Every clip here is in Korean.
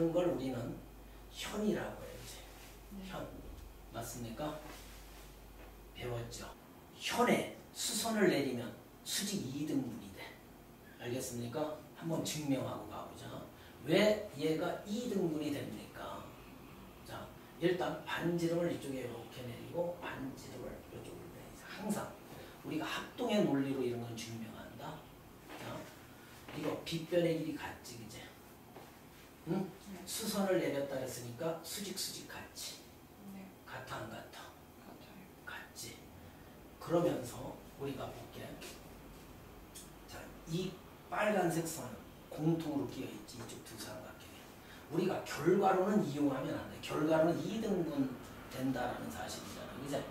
이런 걸 우리는 현이라고 해요. 이제. 현. 맞습니까? 배웠죠? 현에 수선을 내리면 수직 2등분이 돼. 알겠습니까? 한번 증명하고 가보자. 왜 얘가 2등분이 됩니까? 자, 일단 반지름을 이쪽에 이렇게 내리고 반지름을 이쪽으로 내리자. 항상 우리가 합동의 논리로 이런 건 증명한다. 자, 이거 빗변의 길이 같지, 그제? 응? 수선을 내렸다 했으니까 수직 같지. 같아 안 같아? 같지. 그러면서 우리가 볼게. 자, 이 빨간색 선은 공통으로 끼어있지. 이쪽 두 삼각형에. 우리가 결과로는 이용하면 안 돼. 결과로는 2등분 된다라는 사실이잖아. 그제?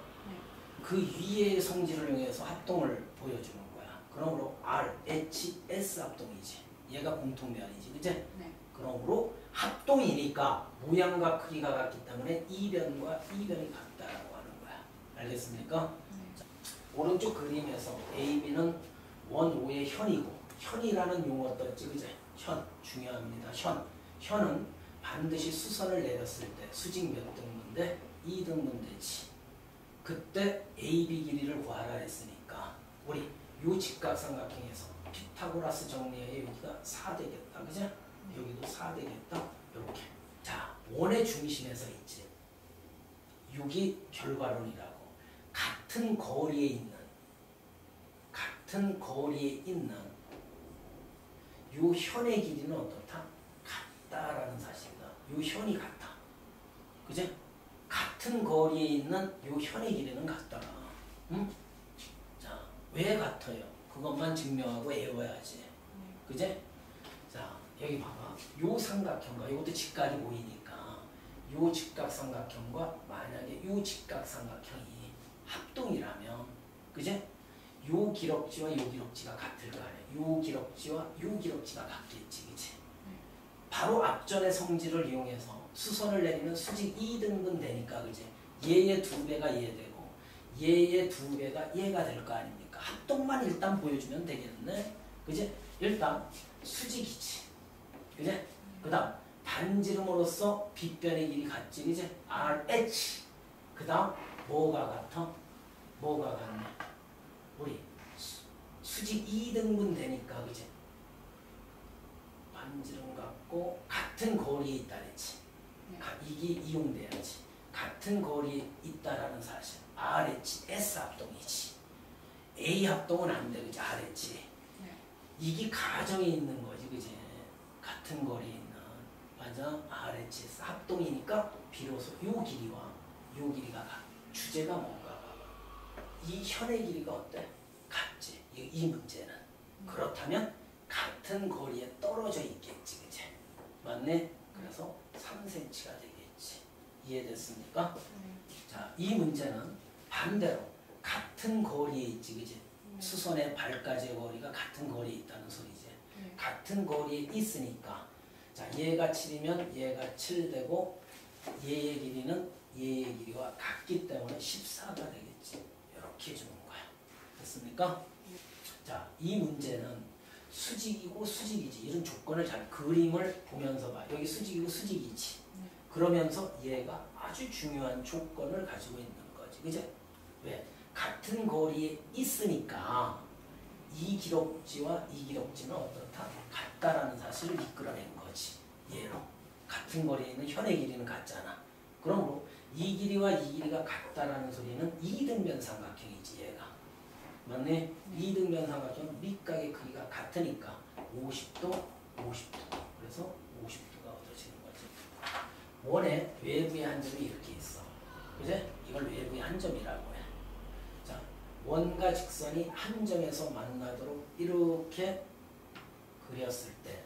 그 위의 성질을 이용해서 합동을 보여주는 거야. 그러므로 R, H, S 합동이지. 얘가 공통면이지. 그제? 그러므로 합동이니까 모양과 크기가 같기 때문에 이변과 이변이 같다라고 하는 거야. 알겠습니까? 자, 오른쪽 그림에서 AB는 원 5의 현이고 현이라는 용어 떴지, 그제? 현 중요합니다. 현은 반드시 수선을 내렸을 때 수직 몇 등분 돼? 2등분 되지. 그때 AB 길이를 구하라 했으니까 우리 요 직각삼각형에서 피타고라스 정리에 여기가 4 되겠다, 그제? 여기도 4 되겠다. 이렇게. 자, 원의 중심에서 있지. 6이 결과론이라고. 같은 거리에 있는 요 현의 길이는 어떻다? 같다라는 사실이다. 요 현이 같아. 그제? 같은 거리에 있는 요 현의 길이는 같더라. 응? 자, 왜 같아요? 그것만 증명하고 외워야지. 그제? 자, 여기 봐봐. 요 삼각형과 이것도 직각이 보이니까 요 직각삼각형과 만약에 요 직각삼각형이 합동이라면 그제? 요 기럭지와 요 기럭지가 같을 거 아니야. 요 기럭지와 요 기럭지가 같겠지. 그치? 바로 앞전의 성질을 이용해서 수선을 내리면 수직 2등분 되니까 그지? 얘의 2배가 얘 되고 얘의 2배가 얘가 될 거 아닙니까? 합동만 일단 보여주면 되겠네. 그지? 일단 수직이지. 그지? 그 다음 반지름으로서 빗변의 길이 같지. 그지? RH. 그 다음 뭐가 같아? 뭐가 같네? 우리 수직 2등분 되니까 그지? 반지름 같고 같은 거리에 있다 그랬지. 이게 이용돼야지. 같은 거리에 있다라는 사실. RH, S 합동이지. A 합동은 안 돼, 그지? RH. 이게 가정에 있는 거지, 그지? 같은 거리에 있는. 맞아? RH, S 합동이니까 비로소 요 길이와 요 길이가 같아. 주제가 뭔가 봐봐. 이 현의 길이가 어때? 같지. 이 문제는. 그렇다면 같은 거리에 떨어져 있겠지, 그지? 맞네? 그래서 3cm가 되겠지. 이해됐습니까? 자, 이 문제는 반대로 같은 거리에 있지, 그지? 수선의 발까지의 거리가 같은 거리에 있다는 소리지. 같은 거리에 있으니까 자, 얘가 7이면 얘가 7 되고 얘의 길이는 얘의 길이와 같기 때문에 14가 되겠지. 이렇게 주는 거야. 됐습니까? 자, 이 문제는 수직이고 수직이지. 이런 조건을 잘 그림을 보면서 봐. 여기 수직이고 수직이지. 그러면서 얘가 아주 중요한 조건을 가지고 있는 거지. 그죠? 왜? 같은 거리에 있으니까 이 기럭지와 이 기럭지는 어떻다? 같다라는 사실을 이끌어낸 거지. 얘로. 같은 거리에 있는 현의 길이는 같잖아. 그러므로 이 길이와 이 길이가 같다라는 소리는 이등변 삼각형이지, 얘가. 맞네? 이등변 삼각형은 밑각의 크기가 같으니까 50도, 50도. 그래서 50도가 얻어지는 거지. 원의 외부의 한 점이 이렇게 있어. 그제? 이걸 외부의 한 점이라고 해. 자, 원과 직선이 한 점에서 만나도록 이렇게 그렸을 때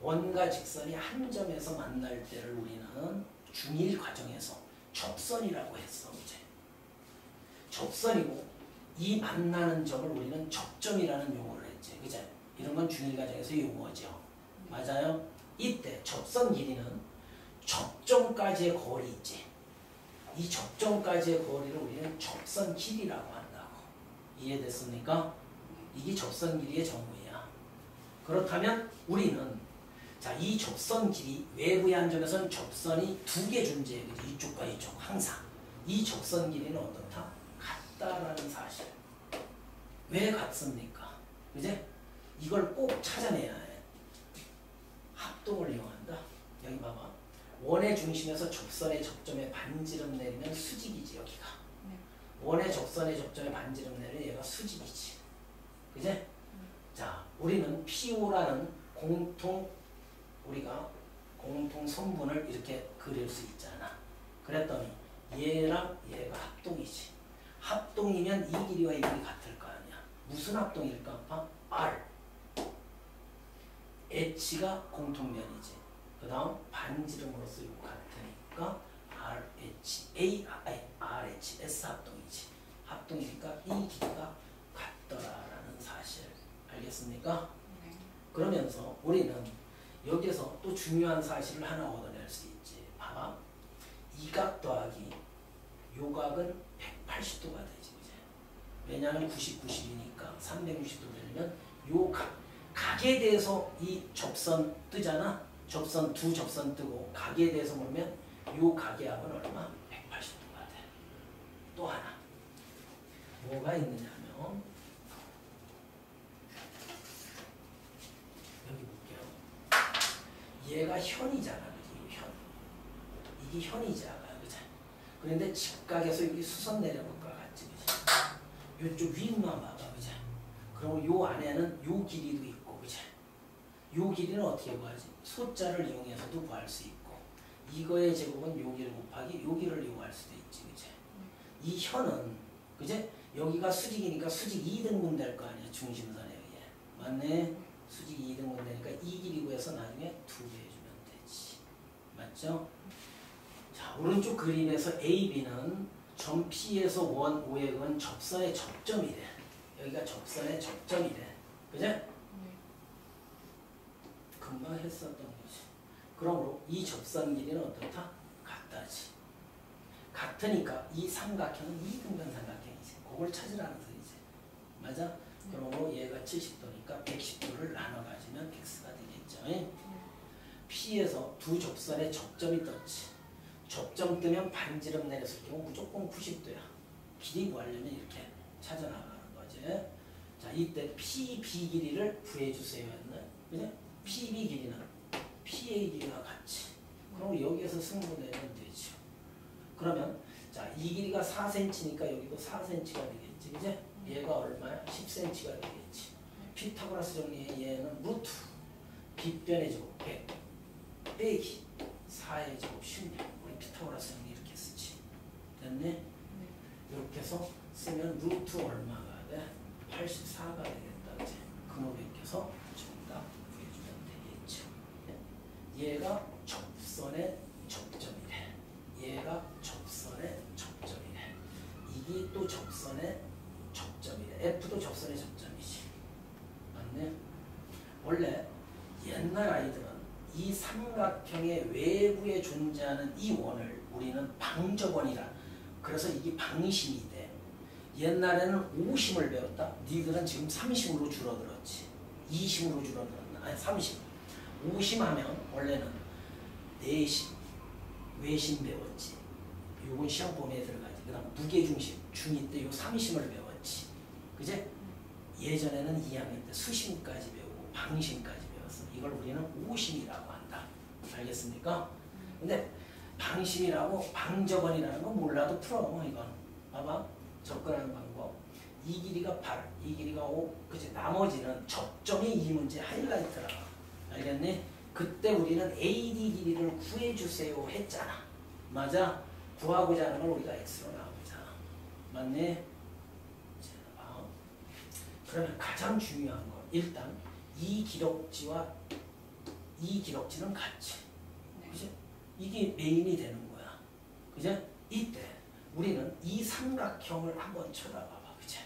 원과 직선이 한 점에서 만날 때를 우리는 중일 과정에서 접선이라고 했어. 이제. 접선이고 이 만나는 점을 우리는 접점이라는 용어를 했지. 그죠? 이런 건 중일 과정에서 용어죠. 맞아요? 이때 접선 길이는 접점까지의 거리 있지. 이 접점까지의 거리를 우리는 접선 길이라고 한다고. 이해됐습니까? 이게 접선 길이의 정의야. 그렇다면 우리는 자, 자, 이 접선 길이 외부의 한 점에서는 접선이 두 개 존재해. 그지? 이쪽과 이쪽 항상. 이 접선 길이는 어떻다? 같다라는 사실. 왜 같습니까? 그지? 이걸 꼭 찾아내야 해. 합동을 이용한다. 여기 봐봐. 원의 중심에서 접선의 접점에 반지름 내리면 수직이지 여기가. 원의 접선의 접점에 반지름 내리면 얘가 수직이지. 그지? 자, 우리는 PO라는 우리가 공통 성분을 이렇게 그릴 수 있잖아. 그랬더니 얘랑 얘가 합동이지. 합동이면 이 길이와 이 길이 같을 거 아니야. 무슨 합동일까? R. H가 공통면이지. 그 다음 반지름으로서 이거 같으니까 RHS 합동이지. 합동이니까 이 길이가 같더라라는 사실. 알겠습니까? 네. 그러면서 우리는 여기서 또 중요한 사실을 하나 얻어낼 수 있지. 봐봐. 이 각 더하기 요 각은 180도가 되지. 그치? 왜냐하면 90, 90이니까 360도 되면 요 각에 대해서 이 접선 뜨잖아. 두 접선 뜨고 각에 대해서 보면 요 각의 합은 얼마? 180도가 돼. 또 하나. 뭐가 있느냐 하면 여기 볼게요. 얘가 현이잖아. 그지? 현. 이게 현이잖아. 그지? 그런데 직각에서 여기 수선 내려볼 것 같지. 그지? 이쪽 위만 봐봐. 그지? 그럼 요 안에는 요 길이도 있고. 그지? 요 길이는 어떻게 구하지? 숫자를 이용해서도 구할 수 있고. 이거의 제곱은 여기를 곱하기 여기를 이용할 수도 있지. 그지? 이 현은 그지? 여기가 수직이니까 수직 2등분 될 거 아니야. 중심선에 의해. 맞네? 수직 2등분 되니까 이 길이 구해서 나중에 2배 해주면 되지. 맞죠? 자, 오른쪽 그림에서 AB는 점 P에서 원 O액은 접선의 접점이래. 여기가 접선의 접점이래. 그죠? 금방 했었던 거지. 그러므로 이 접선 길이는 어떻다? 같다지. 같으니까 이 삼각형은 이등변 삼각형이지. 그걸 찾으라는 소리지. 맞아? 그러므로 얘가 70도니까 110도를 나눠 가지면 x가 되겠죠. P에서 두 접선의 접점이 떴지. 접점 뜨면 반지름 내렸을 경우 무조건 90도야. 길이 구하려면 이렇게 찾아나가는 거지. 자, 이때 PB 길이를 구해주세요 했네. 그죠? PB 길이는 PA 길이와 같이. 그럼 여기에서 승분되면 되죠. 그러면 자, 이 길이가 4cm니까 여기도 4cm가 되겠지. 그제? 얘가 얼마야? 10cm가 되겠지. 피타고라스 정리에 얘는 루트 빗변의 제곱 100 빼기 4의 제곱 16. 우리 피타고라스 정리 이렇게 쓰지. 됐네? 이렇게 해서 쓰면 루트 얼마가 돼? 84가 되겠다. 그제? 근호백해서 정답 구해주면 되겠죠. 얘가 접선의 접점이래. 얘가 접선의 접점이래. 이게 또 접선의 접점이래. F도 접선의 접점이지. 맞네? 원래 옛날 아이들은 이 삼각형의 외부에 존재하는 이 원을 우리는 방접원이라. 그래서 이게 방심이 돼. 옛날에는 5심을 배웠다. 니들은 지금 3심으로 줄어들었지. 2심으로 줄어들었나? 아니 3심. 5심 하면 원래는 4심, 외심 배웠지. 요건 시험 범위에 들어가지. 그 다음 무게중심, 중2 때 요 3심을 배웠지. 그제? 예전에는 2학년 때 수심까지 배우고 방심까지 배웠어. 이걸 우리는 5심이라고 한다. 알겠습니까? 근데 방심이라고 방접원이라는 건 몰라도 풀어. 이건 봐봐. 접근하는 방법. 이 길이가 8, 이 길이가 5. 그치? 나머지는 접점이 이 문제 하이라이트라. 알겠니? 그때 우리는 AD 길이를 구해주세요 했잖아. 맞아? 구하고자 하는 걸 우리가 X로 나오잖아. 맞네? 자, 그러면 가장 중요한 건 일단 이 기록지와 이 기록지는 같지. 그치? 이게 메인이 되는 거야. 그치? 이때 우리는 이 삼각형을 한번 쳐다봐봐. 그치?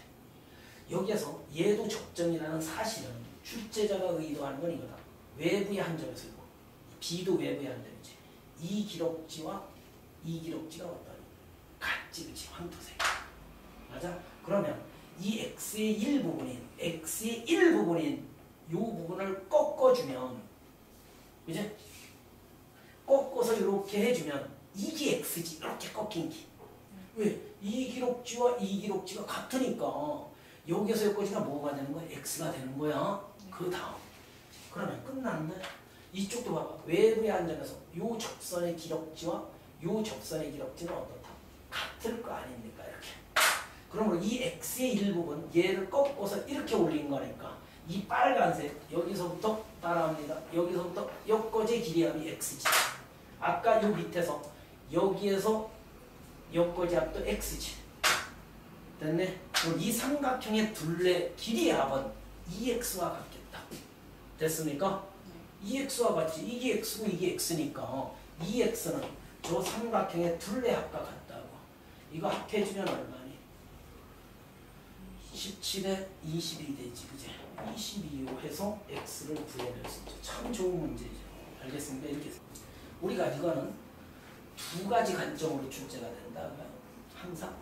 여기에서 얘도 접점이라는 사실은 출제자가 의도하는 건 이거다. 외부의 한 점에서 이거. B도 외부의 한 점이지. 이 기록지와 이 기록지가 어떤? 같지. 그치? 황토색. 맞아? 그러면 이 X의 일부분인 요 부분을 꺾어주면 이제 꺾어서 이렇게 해주면 이게 x지. 이렇게 꺾인 기. 왜? 이 기록지와 이 기록지가 같으니까 여기서 여기까지가 뭐가 되는 거야? x가 되는 거야. 그 다음. 그러면 끝났네. 이쪽도 봐봐. 외부에 앉아서 요 접선의 기록지와 요 접선의 기록지는 어떻다? 같을 거 아닙니까? 이렇게. 그러므로 이 x의 일부분 얘를 꺾어서 이렇게 올린 거니까 이 빨간색 여기서부터 따라합니다. 여기서부터 여기까지 길이함이 x지. 아까 요 밑에서 여기에서 여기까지 합도 x지. 됐네? 그럼 이 삼각형의 둘레 길이의 합은 2x와 같겠다. 됐습니까? 2x와 같지. 이게 x고 이게 x니까 2x는 저 삼각형의 둘레 합과 같다고. 이거 합해주면 얼마니? 17에 22 되지. 그지? 22로 해서 x를 구해낼 수 있죠. 참 좋은 문제죠. 알겠습니까? 이렇게 우리가 이거는 두 가지 관점으로 출제가 된다고요. 항상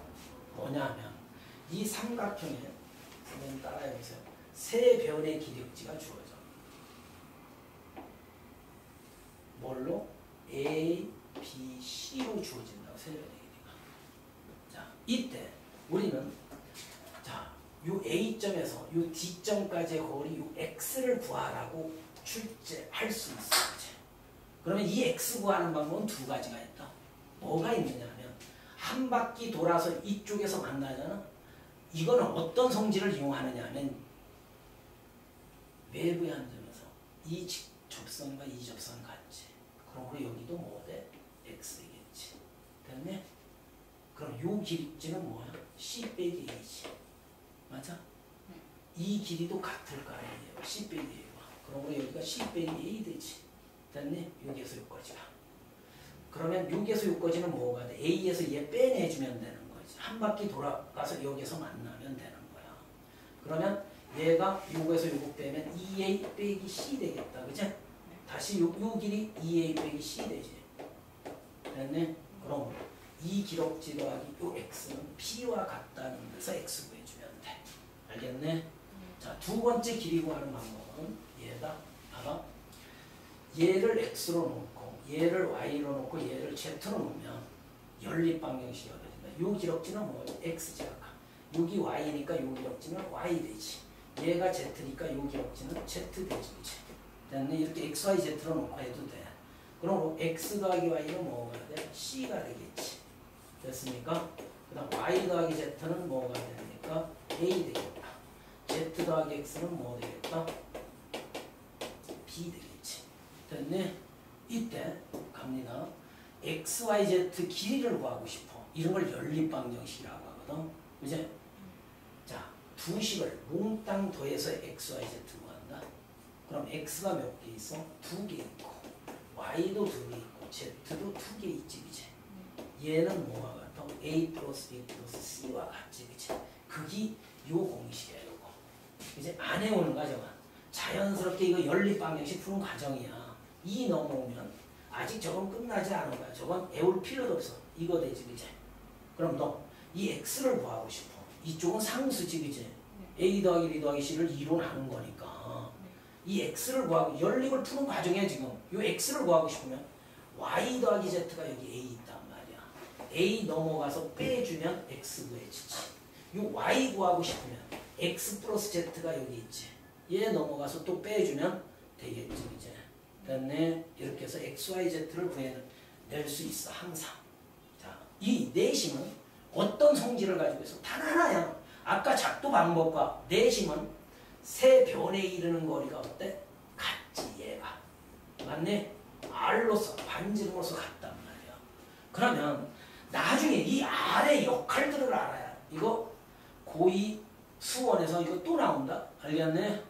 뭐냐면 이 삼각형에 선생님 따라해보세요. 세 변의 기력지가 주어져. 뭘로? A, B, C로 주어진다고. 세 변의 길이가. 자, 이때 우리는 자, 요 A점에서 요 D점까지의 거리 요 X를 구하라고 출제할 수 있어. 그러면 이 X 구하는 방법은 두 가지가 있다. 뭐가 있느냐 하면 한 바퀴 돌아서 이쪽에서 만나잖아. 이거는 어떤 성질을 이용하느냐 하면 외부에 앉으면서 이 접선과 이 접선 같지. 그럼 우리 여기도 뭐 돼? X이겠지. 됐네? 그럼 요 길이는 뭐야? C 빼기 A지. 맞아? 이 길이도 같을 거 아니에요. C 빼기 A가. 그럼 우리 여기가 C 빼기 A 되지. 됐니? 여기에서 여기까지가. 그러면 여기에서 여기까지는 뭐가 돼? A에서 얘 빼내주면 되는 거지. 한 바퀴 돌아가서 여기서 만나면 되는 거야. 그러면 얘가 요거에서 요거 빼면 2A 빼기 C 되겠다. 그치? 다시 요 길이 2A 빼기 C 되지. 됐니? 그럼 이 기록지 더하기 요 X는 P와 같다는 데서 X 구해주면 돼. 알겠네? 자, 두 번째 길이 구하는 방법은 얘다. 봐봐. 얘를 x로 놓고 얘를 y로 놓고 얘를 z로 놓으면 연립방정식이 되어진다. 요 기록지는 뭐 x지 아까. 여기 y니까 요 기록지는 y 되지. 얘가 z니까 요 기록지는 z 되지. 그치? 됐네. 이렇게 x, y, z로 놓고 해도 돼. 그럼 x 더하기 y는 뭐가 돼? c가 되겠지. 됐습니까? 그 다음 y 더하기 z는 뭐가 되니까 a 되겠다. z 더하기 x는 뭐 되겠다? b 되겠다. 됐네? 이때 갑니다. x, y, z 길이를 구하고 싶어. 이런 걸 연립방정식이라고 하거든. 그지? 자, 두 식을 몽땅 더해서 x, y, z 구한다. 그럼 x가 몇 개 있어? 두 개 있고 y도 두 개 있고 z도 두 개 있지. 그지? 얘는 뭐와 같아? a 플러스 b 플러스 c와 같지. 그지? 그게 요 공식이야. 요거. 이제 안 해오는 과정은 자연스럽게 이거 연립방정식 푸는 과정이야. 2 넘어오면 아직 저건 끝나지 않은 거야. 저건 애울 필요도 없어. 이거 되지, 그치? 그럼 너 이 x를 구하고 싶어. 이쪽은 상수지, 그치? a 더하기 b 더하기 c를 2로 나눈 거니까 이 x를 구하고 연립을 푸는 과정이야. 지금 이 x를 구하고 싶으면 y 더하기 z가 여기 a 있단 말이야. a 넘어가서 빼주면 x 구해지지. 이 y 구하고 싶으면 x 플러스 z가 여기 있지. 얘 넘어가서 또 빼주면 되겠지, 그치? 됐네. 이렇게 해서 x, y, z를 구해낼 수 있어. 항상. 자, 이 내심은 어떤 성질을 가지고 있어? 단 하나야. 아까 작도 방법과 내심은 세 변에 이르는 거리가 어때? 같지. 얘가. 맞네? R로서 반지름으로서 같단 말이야. 그러면 나중에 이 R의 역할들을 알아야. 이거 고2 수원에서 이거 또 나온다. 알겠네?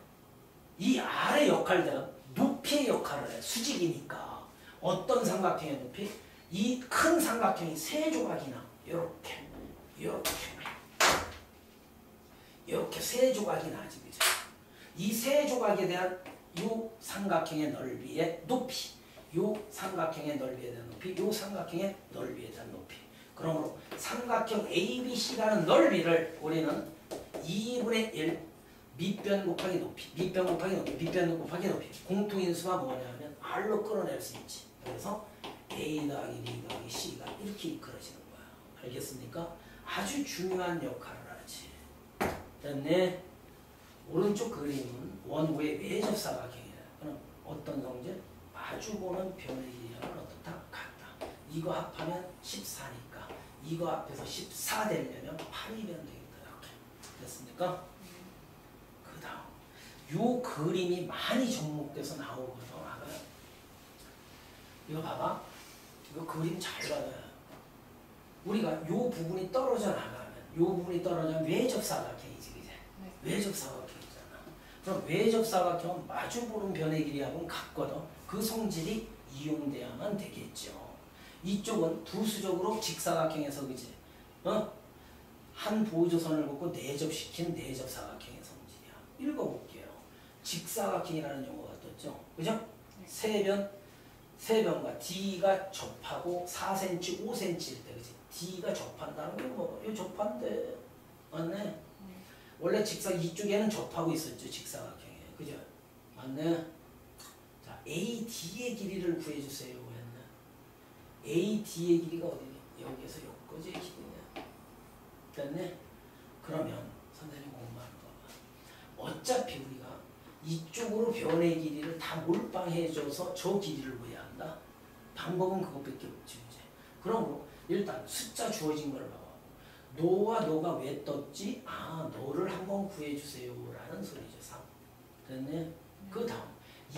이 R의 역할들은 높이의 역할을 해. 수직이니까. 어떤 삼각형의 높이? 이 큰 삼각형이 세 조각이나 이렇게 세 조각이 나지. 그죠? 이 세 조각에 대한 요 삼각형의 넓이의 높이, 요 삼각형의 넓이에 대한 높이, 요 삼각형의 넓이에 대한 높이. 그러므로 삼각형 ABC라는 넓이를 우리는 2분의 1 밑변 곱하기 높이, 밑변 곱하기 높이, 밑변 곱하기 높이. 공통인수가 뭐냐면 R로 끌어낼 수 있지. 그래서 A 더하기 B 더하기 C가 이렇게 이끌어지는 거야. 알겠습니까? 아주 중요한 역할을 하지. 됐네. 오른쪽 그림은 원고의 외접사각형이야. 그럼 어떤 성질? 마주보는 변의 길이는 어떻다? 같다. 이거 합하면 14니까 이거 앞에서 14 되려면 8이면 되겠다. 이렇게. 됐습니까? 그 다음 요 그림이 많이 접목돼서 나오거든. 이거 봐봐. 이거 그림 잘 봐요. 우리가 요 부분이 떨어져 나가면 요 부분이 떨어지면 외접사각형이지. 그제? 네. 외접사각형이잖아. 그럼 외접사각형은 마주보는 변의 길이하고는 같거든. 그 성질이 이용돼야만 되겠죠. 이쪽은 부수적으로 직사각형에서 그지? 한 보조선을 긋고 내접시킨 내접사각형의 성질이야. 읽어볼게요. 직사각형이라는 용어가 떴죠. 그죠? 네. 세변과 D가 접하고 4cm, 5cm일 때, 그치? D가 접한다는 게 뭐, 이거 접한데, 맞네? 원래 이쪽에는 접하고 있었죠, 직사각형에. 그죠? 맞네? 자, AD의 길이를 구해주세요. 했나? AD의 길이가 어디니? 여기에서 여기까지의 길이냐? 됐네? 그러면, 선생님 공부하는 거 봐. 어차피 우리가 이쪽으로 변의 길이를 다 몰빵해줘서 저 길이를 구해야 한다. 방법은 그것밖에 없지. 이제. 그럼 일단 숫자 주어진 걸 봐봐. 너와 너가 왜 떴지? 아, 너를 한번 구해주세요 라는 소리죠. 3. 됐네? 그 다음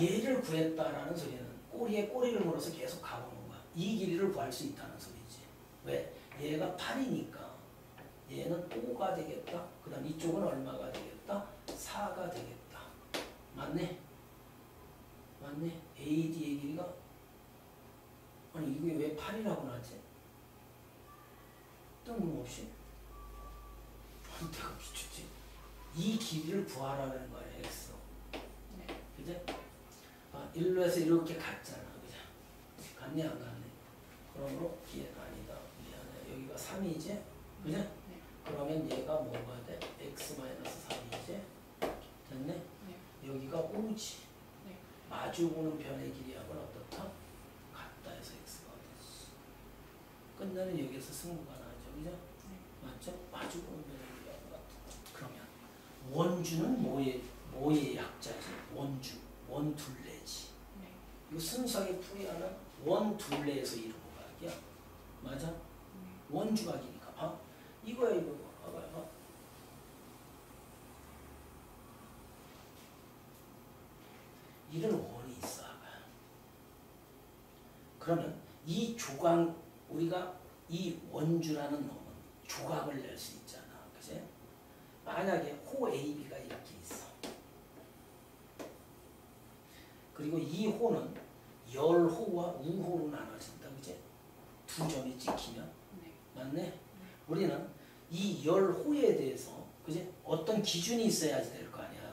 얘를 구했다라는 소리는 꼬리에 꼬리를 물어서 계속 가보는 거야. 이 길이를 구할 수 있다는 소리지. 왜? 얘가 8이니까 얘는 5가 되겠다. 그 다음 이쪽은 얼마가 되겠다? 4가 되겠다. 맞네? 맞네? AD의 길이가 아니 이게 왜 8이라고 나지? 뜬금없이 내가 미쳤지? 이 길이를 구하라는 거야. X. 네. 그죠? 1로에서 이렇게 갔잖아. 그죠? 갔냐 안 갔네? 그러므로 얘는 아니다. 미안해. 여기가 3이지? 그죠? 네. 그러면 얘가 뭐가 돼? X-3이지? 됐네? 네. 여기가 5지. 네. 마주보는 변의 길이하고는 어떻다? 같다 해서 X가 됐어. 끝내는 여기에서 승부가 나죠. 그죠? 네. 맞죠? 마주보는 변의 길이하고 같다. 그러면 원주는 뭐의 약자지? 원주. 원둘레지. 네. 이거 순수하게 풀이하면 원둘레에서 이루고 가기야. 맞아? 네. 원주각이니까. 이거야 이거. 봐봐요. 이런 원이 있어. 그러면 이 조각, 우리가 이 원주라는 놈은 조각을 낼 수 있잖아. 그치? 만약에 호 AB가 이렇게 있어. 그리고 이 호는 열호와 우호로 나눠진다. 그치? 두 점이 찍히면. 네. 맞네? 네. 우리는 이 열호에 대해서 그치? 어떤 기준이 있어야지 될 거 아니야.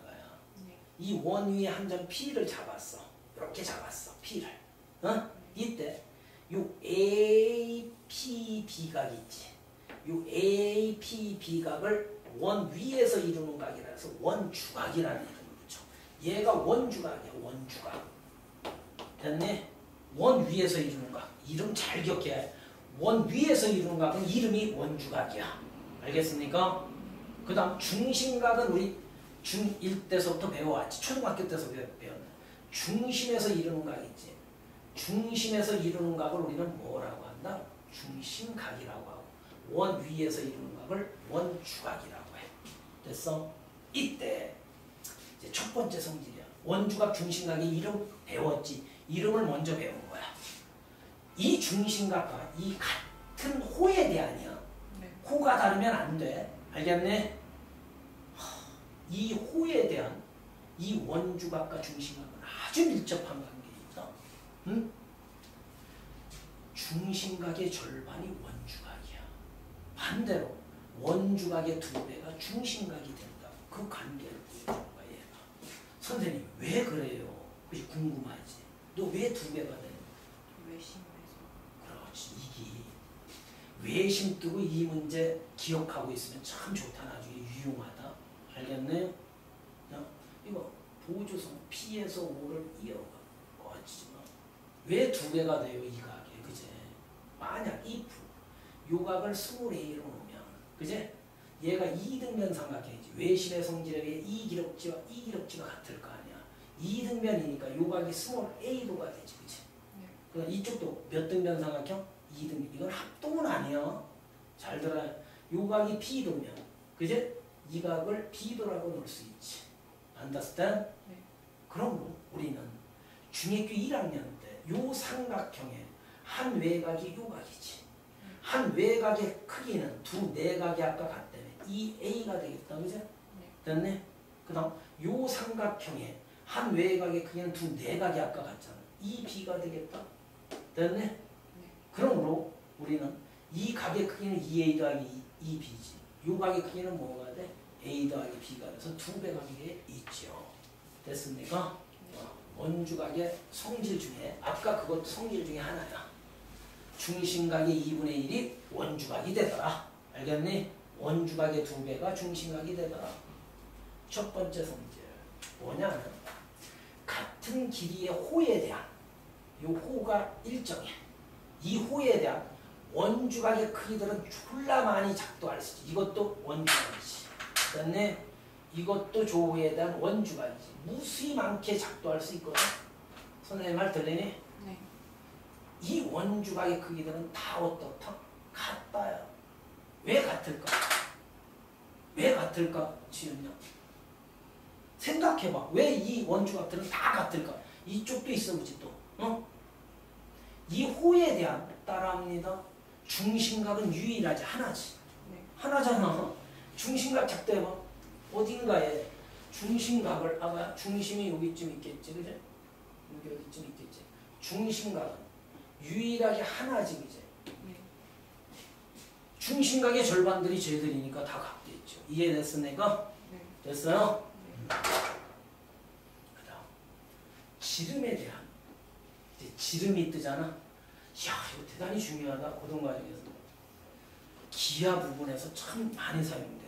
네. 이 원 위에 한 점 P를 잡았어. 이렇게 잡았어. P를. 이때 요 APB 각이 있지. 요 APB 각을 원 위에서 이루는 각이라서 원주각이라는 이름을 붙여. 얘가 원주각이야. 원주각. 됐네? 원 위에서 이루는 각. 이름 잘 기억해야 해. 원 위에서 이루는 각은 이름이 원주각이야. 알겠습니까? 그 다음 중심각은 우리 중1 때서부터 배워왔지. 초등학교 때서 배웠네. 중심에서 이루는 각 있지. 중심에서 이루는 각을 우리는 뭐라고 한다? 중심각이라고 하고 원 위에서 이루는 각을 원주각이라고 해. 됐어? 이때 이제 첫 번째 성질이야. 원주각 중심각의 이름 배웠지. 이름을 먼저 배운 거야. 이 중심각과 이 같은 호에 대한이야. 네. 호가 다르면 안 돼. 알겠네? 이 호에 대한 이 원주각과 중심각은 아주 밀접한 관계이다. 응? 중심각의 절반이 원주각이야. 반대로 원주각의 2배가 중심각이 된다. 그 관계를 보여준 거야. 얘가. 선생님 왜 그래요? 그게 궁금하지. 너 왜 2배가 되는 거야? 외심에서. 그렇지. 이게 외심 뜨고 이 문제 기억하고 있으면 참 좋다. 나중에 유용하다. 알겠네? 이거 보조성 P에서 O를 이어가. 어찌마. 왜 2배가 돼요? 이 각에. 그제? 만약 if 요 각을 스몰 a로 놓으면 그제? 얘가 2등변 삼각형이지. 외심의 성질에 의해 이 기럭지와 이 기럭지가 같을 거 아니야. 2등변이니까 요 각이 스몰 a도가 되지. 그치? 네. 그럼 이쪽도 몇 등변 삼각형? 2등변. 이건 합동은 아니야. 잘 들어요. 요 각이 P도면 그제? 이 각을 B도라고 놓을 수 있지. understand? 네. 그럼 우리는 중학교 1학년 때 요 삼각형의 한 외곽이 요 각이지. 한 외곽의 크기는 두 내각이 아까 같다며. 이 A가 되겠다. 그죠? 네. 됐네? 그 다음 요 삼각형의 한 외곽의 크기는 두 내각이 아까 같잖아. 이 B가 되겠다. 됐네? 네. 그러므로 우리는 이 각의 크기는 2A 더하기 2B지. 요 각의 크기는 뭐가 돼? A 더하기 B가 돼서 2배 각이 있죠. 됐습니까? 원주각의 성질 중에 아까 그것도 성질 중에 하나야. 중심각의 2분의 1이 원주각이 되더라. 알겠니? 원주각의 2배가 중심각이 되더라. 첫 번째 성질 뭐냐면 같은 길이의 호에 대한 이 호가 일정해. 이 호에 대한 원주각의 크기들은 졸라 많이 작동할 수 있지. 이것도 원주각이지. 그다음에 이것도 조호에 대한 원주각이지. 무수히 많게 작동할 수 있거든. 선생님 말 들리니? 네. 이 원주각의 크기들은 다 어떻다? 같다요. 왜 같을까? 왜 같을까? 지은요. 생각해봐. 왜 이 원주각들은 다 같을까? 이쪽도 있어 보지 또. 어? 이 호에 대한 따라합니다. 중심각은 유일하지. 하나지. 네. 하나잖아. 중심각 작도해봐. 어딘가에 중심각을 아마 중심이 여기쯤 있겠지. 그죠? 여기쯤 있겠지. 중심각은 유일하게 하나지. 그죠? 네. 중심각의 절반들이 쟤들이니까 다 같겠죠. 이해됐어 내가? 네. 됐어요? 네. 그 다음 지름에 대한 이제 지름이 뜨잖아. 이야 이거 대단히 중요하다. 고등과정에서 기하 부분에서 참 많이 사용돼.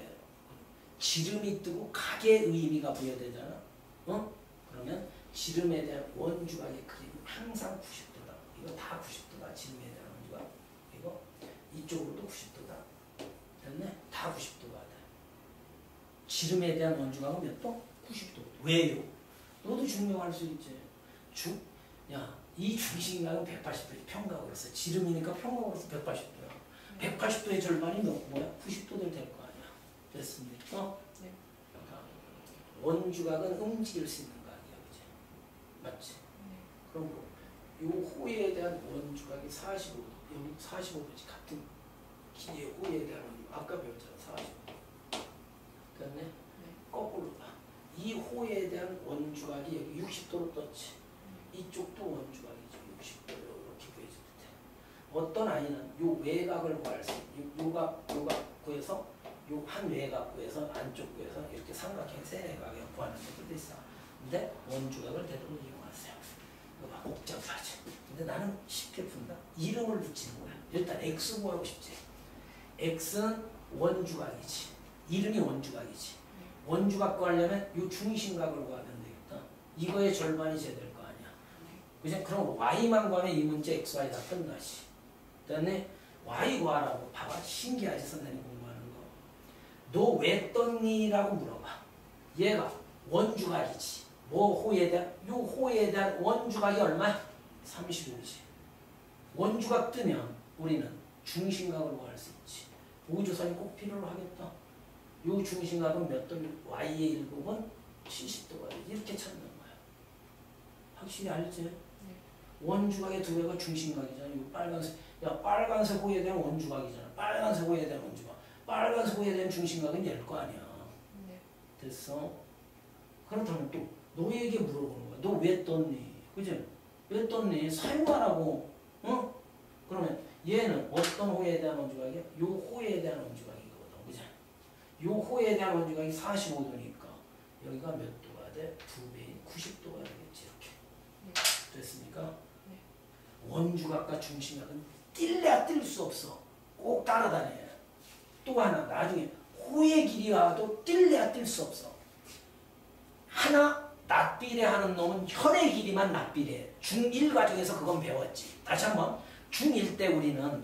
지름이 뜨고 각의 의미가 부여되잖아. 어? 그러면 지름에 대한 원주각의 크기는 항상 90도다. 이거 다 90도다. 지름에 대한 원주각. 이거 이쪽으로도 90도다. 됐네? 다 90도가 돼. 지름에 대한 원주각은 몇 도? 90도. 왜요? 너도 증명할 수 있지. 이 중심각은 180도지. 평각으로서. 지름이니까 평각으로서 180도야. 180도의 절반이 뭐야? 90도들 될 거 아니야. 됐습니까? 네. 원주각은 움직일 수 있는 각이야. 그치? 맞지? 네. 그럼 요 호에 대한 원주각이 45도. 여기 45도지. 같은 길이의 호에 대한 원주각. 아까 배웠잖아. 45도. 됐네? 네. 거꾸로 봐. 이 호에 대한 원주각이 여기 60도로 떴지. 이쪽도 원주각이죠. 60도로 이렇게 구해줄 때. 어떤 아이는 요 외곽을 구할 수 있어. 요각 구해서 요 한 외곽 구해서 안쪽 구해서 이렇게 삼각형 세외곽에 구하는 것도 있어. 근데 원주각을 되도록 이용하세요. 이거 막 복잡하지. 근데 나는 쉽게 푼다. 이름을 붙이는 거야. 일단 X 구하고 싶지. X는 원주각이지. 이름이 원주각이지. 원주각 구하려면 요 중심각을 구하면 되겠다. 이거의 절반이 쟤 될 거 아니야. 그죠? 그럼 Y만 구하면 이 문제 X, Y 다 끝나지. 그다음에 Y 구하라고. 봐봐. 신기하지 선생님 공부하는 거. 너 왜 떴니? 라고 물어봐. 얘가 원주각이지. 뭐 호에 대한? 요 호에 대한 원주각이 얼마야? 35지. 원주각 뜨면 우리는 중심각을 구할 수 있지. 보조선이 꼭 필요로 하겠다. 요 중심각은 몇 도? Y의 일곱은 70도가 되지. 이렇게 찾는 거야. 확실히 알지? 네. 원주각의 두 개가 중심각이잖아. 요 빨간색. 야, 빨간색 호에 대한 원주각이잖아. 빨간색 호에 대한 원주각. 빨간색 호에 대한 중심각은 얘일 거 아니야. 네. 됐어? 그렇다면 또 너에게 물어보는 거야. 너 왜 떴니? 그지? 왜 떴니? 사용하라고. 어? 그러면 얘는 어떤 호에 대한 원주각이야? 요 호에 대한 원주각이거든. 그지? 요 호에 대한 원주각이 45도니까 여기가 몇 도가 돼? 2배인 90도가 되겠지. 이렇게. 네. 됐습니까? 네. 원주각과 중심각은 뛸래야 뛸 수 없어. 꼭 따라다녀야 돼. 또 하나 나중에 호의 길이와도 뛸래야 뛸 수 없어. 하나 납비례하는 놈은 혈의 길이만 납비례. 중1 과정에서 그건 배웠지. 다시 한번. 중1 때 우리는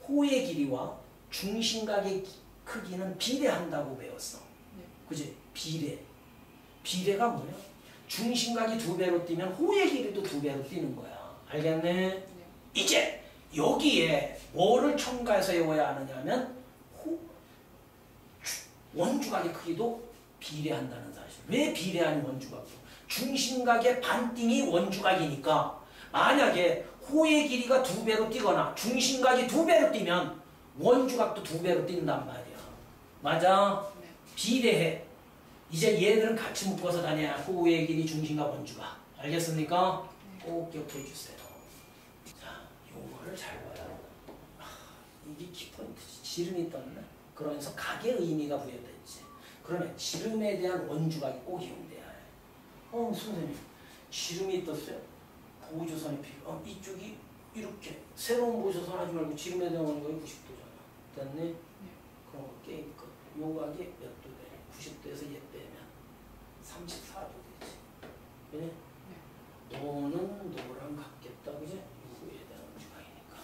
호의 길이와 중심각의 크기는 비례한다고 배웠어. 그지? 비례. 비례가 뭐야? 중심각이 2배로 뛰면 호의 길이도 2배로 뛰는 거야. 알겠네? 이제 여기에 뭐를 첨가해서 외워야 하느냐면 원주각의 크기도 비례한다는 사실. 왜 비례하는 원주각도? 중심각의 반띵이 원주각이니까 만약에 호의 길이가 2배로 뛰거나 중심각이 2배로 뛰면 원주각도 2배로 뛴단 말이야. 맞아? 네. 비례해. 이제 얘들은 같이 묶어서 다녀야 호의 길이 중심각 원주각. 알겠습니까? 네. 꼭 기억해 주세요. 자, 용어를 잘 봐야 한다. 이게 키포인트지. 지름이 떴네. 그러면서 각의 의미가 부여됐지. 그러면 지름에 대한 원주각이 꼭 이용돼야 해. 선생님, 지름이 떴어요? 보조선이 필요. 이쪽이 이렇게 새로운 보조선 하지 말고 지름에 대한 원주각이 90도잖아. 됐니? 네. 그럼 게임 끝. 요 각이 몇 도 돼? 90도에서 얘 빼면 34도 되지. 그래? 네. 너는 너랑 같겠다. 그지? 요거에 대한 원주각이니까.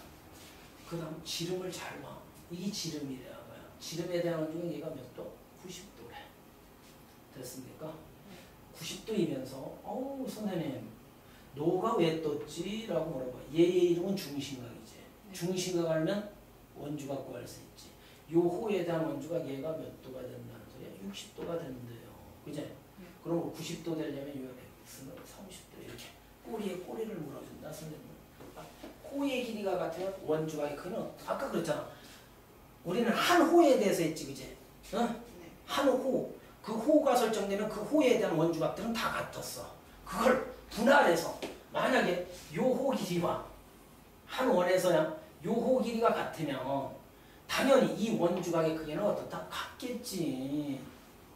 그 다음 지름을 잘 봐. 이게 지름이래야 봐요. 지름에 대한 원주각 얘가 몇 도? 90도래. 됐습니까? 네. 90도이면서 선생님 노가 왜 떴지? 라고 물어봐. 얘의 이름은 중심각이지. 네. 중심각 알면 원주각 구할 수 있지. 요 호에 대한 원주각 얘가 몇 도가 된다는 소리야? 60도가 된대요. 그제? 네. 그럼 90도 되려면 요 x는 30도 이렇게 꼬리에 꼬리를 물어준다. 선생님. 호의 길이가 같으면 원주각의 크기는 아까 그랬잖아. 우리는 한 호에 대해서 했지. 그제? 어? 네. 한 호. 그 호가 설정되면 그 호에 대한 원주각들은 다 같았어. 그걸 분할해서 만약에 요 호 길이와 한 원에서야 요 호 길이가 같으면 당연히 이 원주각의 크기는 어떻다? 같겠지.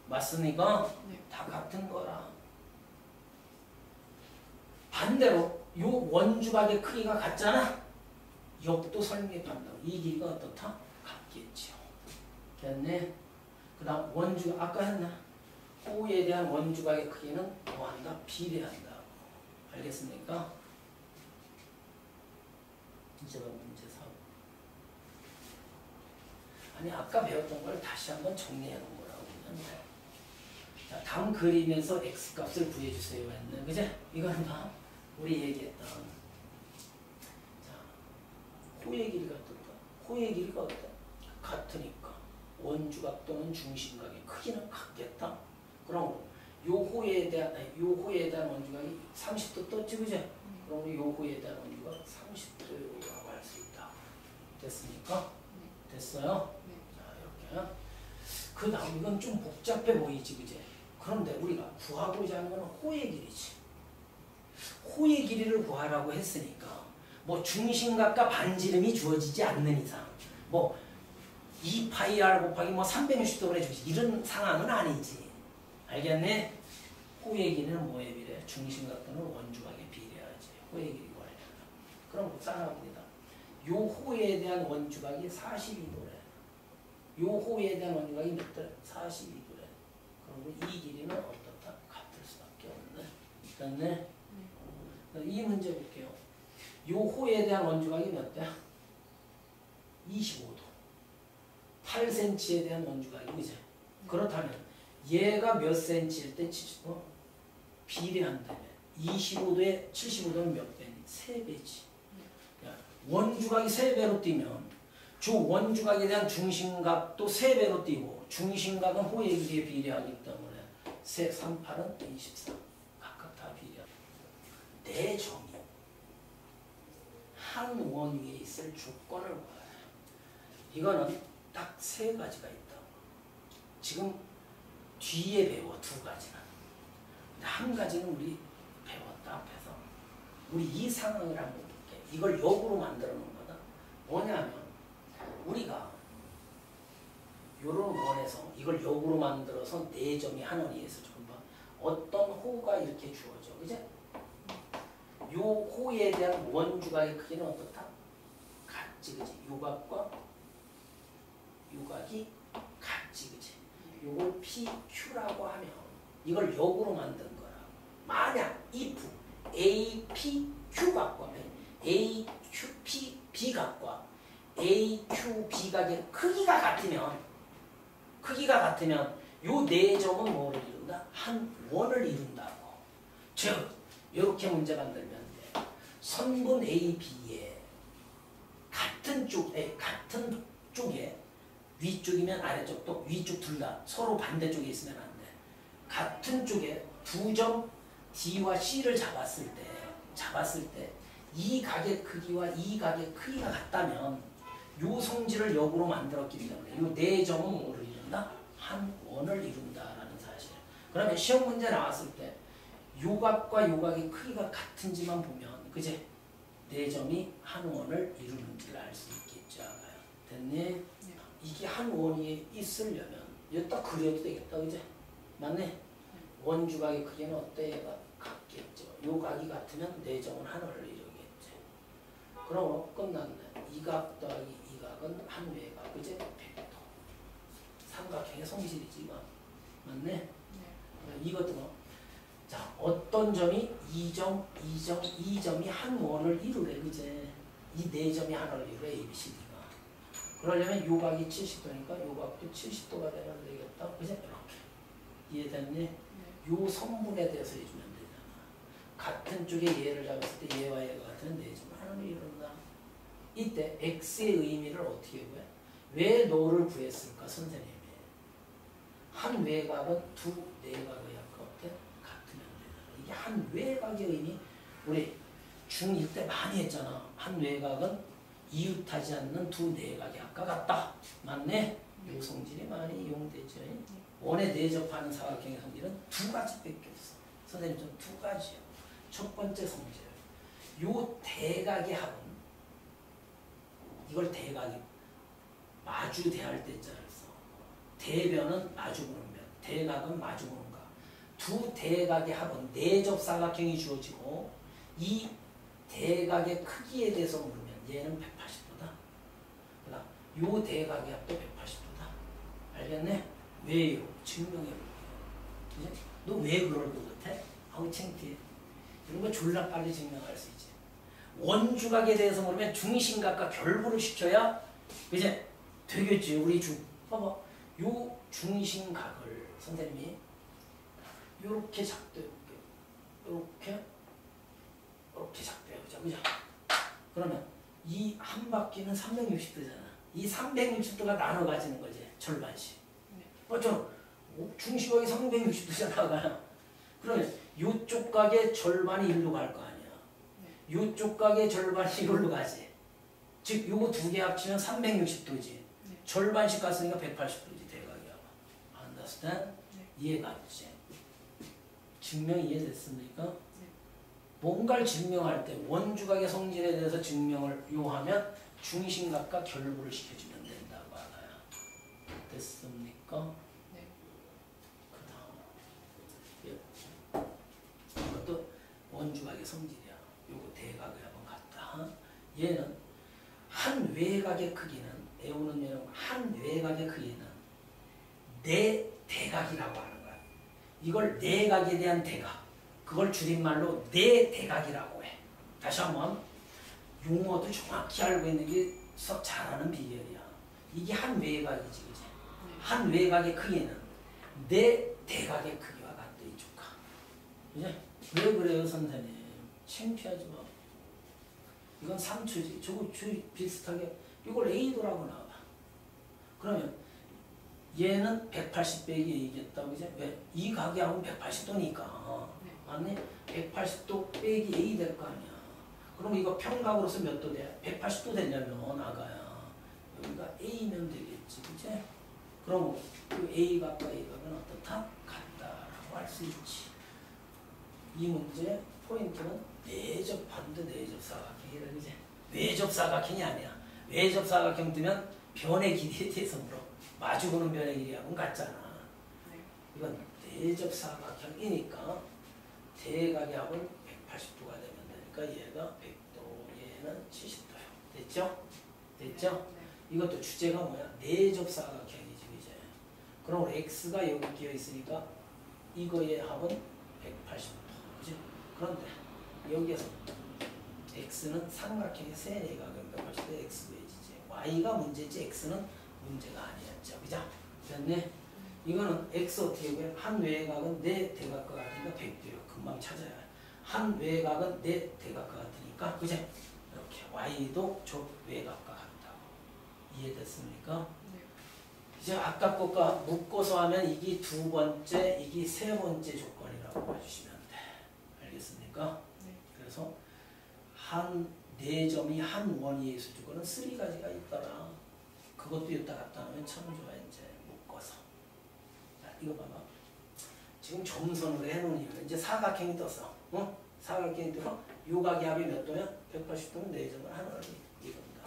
맞습니까? 네. 다 같은 거라. 반대로 요 원주각의 크기가 같잖아? 역도 설립한다고. 이 길이가 어떻다? 같겠죠. 됐네? 그 다음 원주각 아까 했나? 호에 대한 원주각의 크기는 뭐한다? 비례한다. 알겠습니까? 이제가 문제 3. 아니 아까 배웠던 걸 다시 한번 정리해 놓은 거라고 보면 돼. 자, 다음 그림에서 x값을 구해주세요 했네. 그제? 이거는 봐. 우리 얘기했던 자, 호의 길이가 어떨까? 호의 길이가 어때? 같으니까 원주각 또는 중심각의 크기는 같겠다. 그럼 요 호에 대한 원주각이 30도 떴지, 그제? 그럼 요 호에 대한 원주각 30도라고 할 수 있다. 됐습니까? 네. 됐어요? 네. 자, 이렇게. 그 다음 이건 좀 복잡해 보이지, 그제? 그런데 우리가 구하고자 하는 건 호의 길이지. 호의 길이를 구하라고 했으니까 뭐 중심각과 반지름이 주어지지 않는 이상 뭐 2파이 곱하기 뭐 360도로 해주지 이런 상황은 아니지. 알겠네? 호의 길이는 뭐에 비례해? 중심각 또는 원주각에 비례하지. 호의 길이 구하려면. 그럼 쌍합니다. 요 호에 대한 원주각이 42도래. 요 호에 대한 원주각이 몇 도래? 42도래. 그럼 이 길이는 어떻다? 같을 수밖에 없네. 됐네? 이 문제 볼게요. 요 호에 대한 원주각이 몇 대야? 25도. 8cm에 대한 원주각이 그죠? 그렇다면 얘가 몇 cm일 때 비례한다면 25도에 75도는 몇 배니? 3배지. 원주각이 3배로 뛰면 주 원주각에 대한 중심각도 3배로 뛰고 중심각은 호의 길이에 비례하기 때문에 3, 8은 24. 각각 다 비례합니다. 내 점이 한 원 위에 있을 조건을 봐야 해요. 이거는 딱 3가지가 있다. 지금 뒤에 배워 2가지는. 한 가지는 우리 배웠다 앞에서. 우리 이 상황을 한번 볼게. 이걸 역으로 만들어 놓은 거다. 뭐냐면 우리가 요런 원에서 이걸 역으로 만들어서 4점이 한 원 위에서 좀 봐. 어떤 호가 이렇게 주어져. 그제? 요 호에 대한 원주각의 크기는 어떻다? 같지. 그지? 요각과 요각이 같지. 그지? 요걸 PQ라고 하면 이걸 역으로 만든 거라고. 만약 if A, P, Q 각과 A, Q, P, B 각과 A, Q, B 각의 크기가 같으면 요 네 점은 뭐를 이룬다? 한 원을 이룬다고. 즉 이렇게 문제 만들면 돼. 선분 A, B에 같은 쪽에 위쪽이면 아래쪽도 위쪽 둘 다 서로 반대쪽에 있으면 안 돼. 같은 쪽에 두 점 D와 C를 잡았을 때 이 각의 크기와 이 각의 크기가 같다면 요 성질을 역으로 만들었기 때문에 요 네 점은 뭐를 이룬다? 한 원을 이룬다라는 사실. 그러면 시험 문제 나왔을 때 요 각과 요 각의 크기가 같은지만 보면 그제 네 점이 한 원을 이루는지를 알 수 있겠죠. 됐니? 네. 이게 한 원이 있으려면 여기다 그려도 되겠다. 그제? 맞네? 원주각의 크기는 어때? 얘가 같겠죠. 요 각이 같으면 네 점은 한 원을 이루겠지. 그럼 끝났네. 이 각 더하기 이 각은 한 외각. 그제? 100도. 삼각형의 성질이지. 맞네? 네. 이것도 뭐. 자, 어떤 점이 2점이 한 원을 이루래. 그제? 이 네 점이 한 원을 이루래. A, B, C, D가. 그러려면 요 각이 70도니까 요 각도 70도가 되면 되겠다. 그제? 이렇게. 이해됐니? 네. 요 선분에 대해서 해주면 되잖아. 같은 쪽에 얘를 잡았을 때 얘와 얘가 같은 네 점을 하나를 이룬다. 이때 X의 의미를 어떻게 구해? 왜 너를 구했을까? 선생님이. 한 외곽은 두 내각의 약과 어때? 같으면 되잖아. 이게 한 외곽의 의미. 우리 중1 때 많이 했잖아. 한 외곽은 이웃하지 않는 두 내각의 약과 같다. 맞네? 요 성질이 많이 이용되죠. 원에 내접하는 사각형의 성질은 두 가지밖에 없어. 선생님 좀 두 가지요. 첫 번째 성질. 요 대각의 합은 이걸 대각이 마주 대할 때 자를 써. 대변은 마주 보는 변. 대각은 마주 보는 각. 두 대각의 합은 내접 사각형이 주어지고 이 대각의 크기에 대해서 물으면 얘는 180도다. 그다음 요 대각의 합도 180도다. 알겠네? 왜요? 증명해볼게요. 너 왜 그럴 것 같아? 아우 창피해. 이런 거 졸라 빨리 증명할 수 있지. 원주각에 대해서 물으면 중심각과 결부를 시켜야 이제 되겠지. 우리 봐봐. 요 중심각을 선생님이 요렇게 작도해볼게요. 요렇게 작도해보자. 그죠? 그러면 이 한 바퀴는 360도잖아. 이 360도가 나눠 가지는 거지. 절반씩. 맞죠? 중심각이 360도잖아. 그러면 요쪽 각의 절반이 이리로 갈 거 아니야. 요쪽 각의 절반이 이리로 가지. 즉 요거 두 개 합치면 360도지. 절반씩 갔으니까 180도지. 대각이야. Understand? 이해가 됐지? 증명 이해됐습니까? 뭔가를 증명할 때 원주각의 성질에 대해서 증명을 요하면 중심각과 결부를 시켜주면 된다고 알아요. 됐습니까? 네. 그 다음 이것도 원주각의 성질이야. 요거 대각의 한번 같다. 얘는 한 외각의 크기는 배우는 얘는 한 외각의 크기는 네 대각이라고 하는 거야. 이걸 내각에 대한 대각. 그걸 줄임말로 네 대각이라고 해. 다시 한번 용어도 정확히 알고 있는 게 잘하는 비결이야. 이게 한 외각이지, 그치? 한 외각의 크기는 네 대각의 크기와 같다. 이쪽 각. 그치? 왜 그래요, 선생님? 창피하지 마. 이건 3초지. 저거 비슷하게 이걸 A도라고 나와. 그러면 얘는 180 빼기 A겠다. 그치? 왜? 이 각이하고 180도니까. 맞네? 180도 빼기 A 될 거 아니야. 그럼 이거 평각으로서 몇 도 돼? 180도 되려면 아가야. 여기가 A면 되겠지. 그치? 그럼 그 A 각과 A 각은 어떻다? 같다라고 할 수 있지. 이 문제 포인트는 내접하는데 내접사각형이다. 그치? 외접사각형이 아니야. 외접사각형 뜨면 변의 길이에 대해서 물어. 마주보는 변의 길이하고는 같잖아. 이건 내접사각형이니까 대각의 합은 180도가 되면 되니까 얘가 100도, 얘는 70도요. 됐죠? 됐죠? 이것도 주제가 뭐야? 내접사각형이지, 이제. 그럼 X가 여기 끼어 있으니까 이거의 합은 180도. 그지? 그런데 여기에서 x는 삼각형의 세내각은 180도 x 구해지지. y가 문제지 x는 문제가 아니었죠. 그죠? 됐네? 이거는 x 어떻게 구해? 한 외곽은 내 대각과 같으니까 100도요. 금방 찾아야 해. 한 외곽은 내 대각과 같으니까 그지? 이렇게 y도 저 외곽과 같다고. 이해됐습니까? 네. 이제 아까 것과 묶어서 하면 이게 두 번째, 이게 세 번째 조건이라고 봐주시면 돼. 알겠습니까? 네. 그래서 한 네 점이 한 원위의 수조건은 3가지가 있더라. 그것도 이따 갖다 놓으면 참 좋아. 이제 묶어서. 자, 이거 봐봐. 지금 점선으로 해놓은 이유는 이제 사각형이 떴어. 어? 사각형이 떠서 요각의 합이 몇 도면? 180도면 네 점을 한 원위 이겁니다.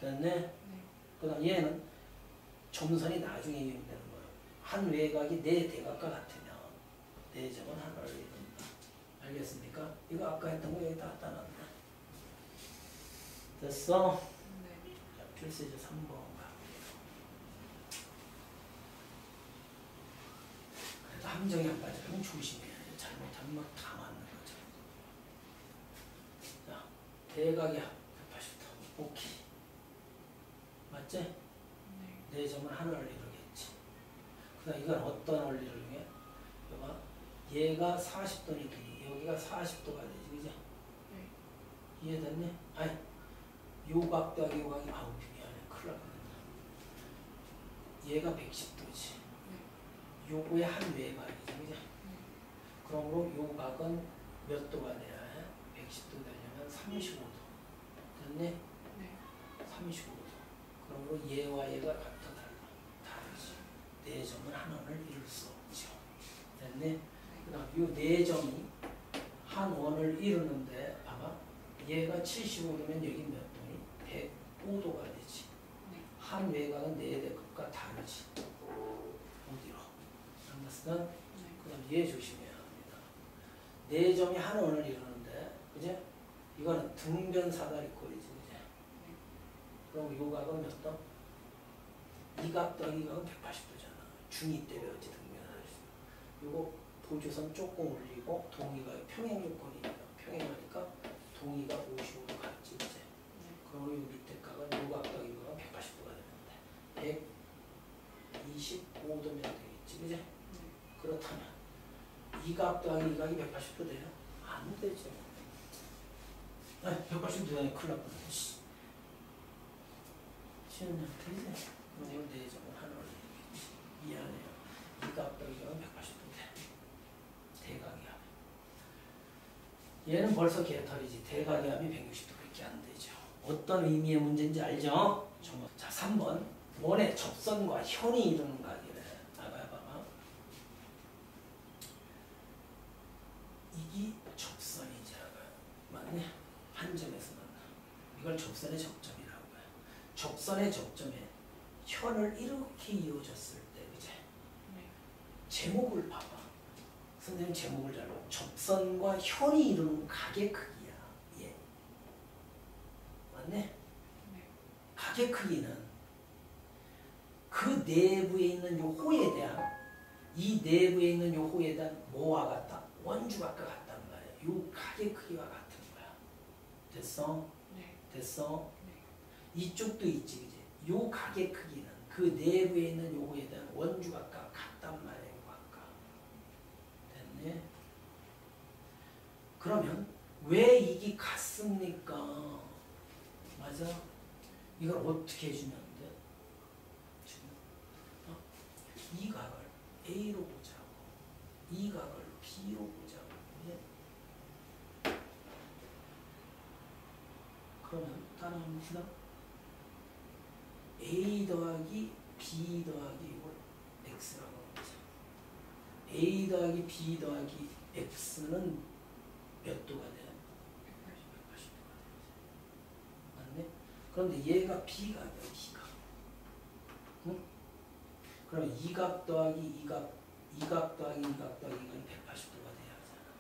됐네? 네. 그 다음 얘는 점선이 나중에 이용되는 거예요. 한 외곽이 네 대각과 같으면 네 점은 한 원위 이겁니다. 알겠습니까? 이거 아까 했던 거 여기다 갖다 놨네. 됐어? 네. 자, 필수제 3번 가볼게요. 그래도 함정이 안 빠지면 조심해야 돼. 잘못하면 막 다 맞는 거죠. 자, 대각의 합 180도. 오케이. 맞지? 네. 네 점은 한 원리로겠지. 그 다음 이건 어떤 원리를 이용해? 봐봐. 얘가 40도니까 여기가 40도가 되지. 그죠? 네. 이해됐네? 아니. 요각 더하기 요각이 아우 미안해. 큰일 났네. 얘가 110도지. 네. 요거의 한 외곽이지. 그죠? 네. 그러므로 요각은 몇 도가 돼야 해? 110도 되려면 35도. 됐네? 네. 35도. 그러므로 얘와 얘가 같아 다르지. 네 점은 한 원을 이룰 수 없죠. 됐네? 네. 그 다음 요 네 점이 한 원을 이루는데 봐봐. 얘가 75도면 여기 몇 도니? 105도가 되지. 네. 한 외곽은 네 대각과 다르지. 어디로? 알았어? 네. 그 다음 얘 조심해야 합니다. 네 점이 한 원을 이루는데, 그제? 이거는 등변 사다리꼴이지, 그제? 네. 그럼 요각은 몇 도? 이각 더하기 이각은 180도잖아. 중2 때 배웠지, 등변 사다리꼴. 요거 보조선 조금 올리고, 동의가 평행 요건이니까, 평행하니까 동의가 55도 같지, 그제? 네. 그럼 요 밑에 각은 요각 더하기 요각은 180도가 되는데, 125도면 되겠지, 그제? 네. 그렇다면 이각 더하기 이각이 180도 돼요? 안 되죠. 아니 180도 되니 큰일 났구나. 시험장 되지? 그럼 네 점을 하나로 이기겠지. 미안해요. 이각 더하기 이각은 180도 돼. 대각의 합. 얘는 벌써 개털이지. 대각의 합이 160도밖에 안 되죠. 어떤 의미의 문제인지 알죠? 자 3번 원의 접선과 현이 이루는 각이래. 봐봐. 이게 접선이지. 맞네? 한 점에서 만나. 이걸 접선의 접점이라고 해요. 접선의 접점에 현을 이렇게 이어졌을 때, 그제? 네. 제목을 봐봐. 선생님 제목을 잘 봐. 접선과 현이 이루는 각의 크기야. 예. 맞네? 네. 각의 크기는 그 내부에 있는 요 호에 대한 이 내부에 있는 요 호에 대한 뭐와 같다? 원주각과 같단 말이야. 요 각의 크기와 같은 거야. 됐어? 네. 됐어? 네. 이쪽도 있지, 그지? 요 각의 크기는 그 내부에 있는 요 호에 대한 원주각과 같단 말이야. 요 각과. 됐네? 그러면 왜 이게 같습니까? 맞아? 이걸 어떻게 해주면 돼? 지금 이 각을 A로 보자고, 이 각을 B로 보자고. 예? 그러면 따라합니다. A 더하기 B 더하기 이걸 X라고 하자. A 더하기 B 더하기 X는 몇 도가 돼? 180도가 되지. 맞네? 그런데 얘가 B각이야, B각. 응? 그럼 이각 더하기 이각, 이각 더하기 이각 더하기 이각이 180도가 돼야 하잖아.